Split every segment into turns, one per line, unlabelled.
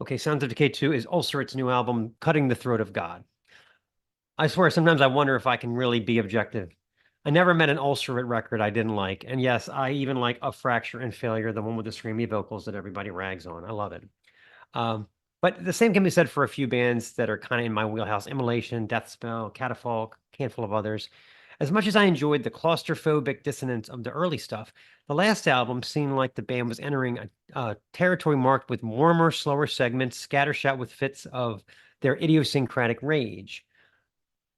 Okay, Sounds of Decay 2 is Ulcerate's new album, Cutting the Throat of God. I swear, sometimes I wonder if I can really be objective. I never met an Ulcerate record I didn't like. And yes, I even like A Fracture and Failure, the one with the screamy vocals that everybody rags on. I love it. Um, but the same can be said for a few bands that are kind of in my wheelhouse: Immolation, Deathspell, Catafalque, a handful of others. As much as I enjoyed the claustrophobic dissonance of the early stuff, the last album seemed like the band was entering a territory marked with warmer, slower segments, scattershot with fits of their idiosyncratic rage.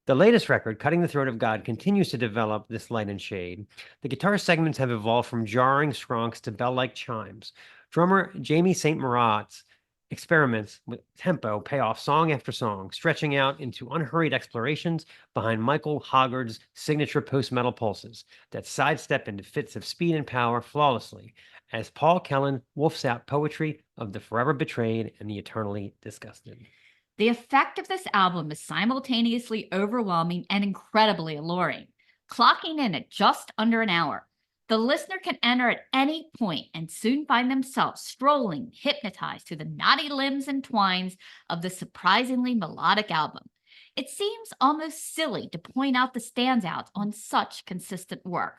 The latest record, Cutting the Throat of God, continues to develop this light and shade. The guitar segments have evolved from jarring skronks to bell-like chimes. Drummer Jamie St. Marat's experiments with tempo pay off song after song, stretching out into unhurried explorations behind Michael Hoggard's signature post-metal pulses that sidestep into fits of speed and power flawlessly, as Paul Kellen wolfs out poetry of the forever betrayed and the eternally disgusted.
The effect of this album is simultaneously overwhelming and incredibly alluring, clocking in at just under an hour. The listener can enter at any point and soon find themselves strolling, hypnotized through the knotty limbs and twines of the surprisingly melodic album. It seems almost silly to point out the standouts on such consistent work,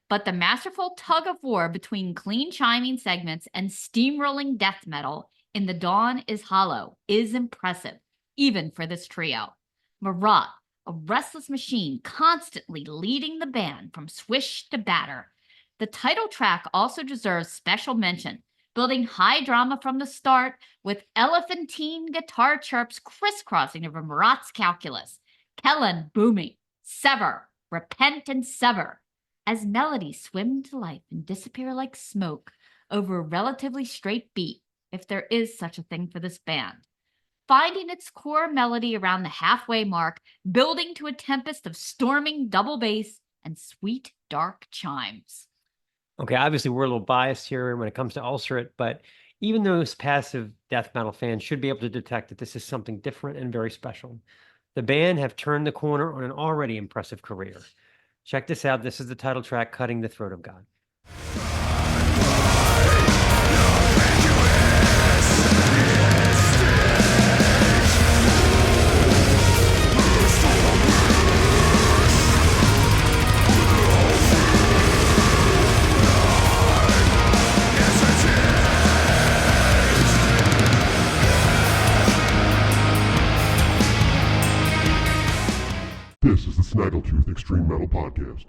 but the masterful tug of war between clean chiming segments and steamrolling death metal in The Dawn is Hollow is impressive, even for this trio. Marat, a restless machine constantly leading the band from swish to batter. The title track also deserves special mention, building high drama from the start with elephantine guitar chirps crisscrossing over Marat's calculus. Kellen booming, sever, repent and sever, as melodies swim to life and disappear like smoke over a relatively straight beat, if there is such a thing for this band. Finding its core melody around the halfway mark, building to a tempest of storming double bass and sweet, dark chimes.
Okay, obviously we're a little biased here when it comes to Ulcerate, but even those passive death metal fans should be able to detect that this is something different and very special. The band have turned the corner on an already impressive career. Check this out. This is the title track, Cutting the Throat of God.
This is the Snaggletooth Extreme Metal Podcast.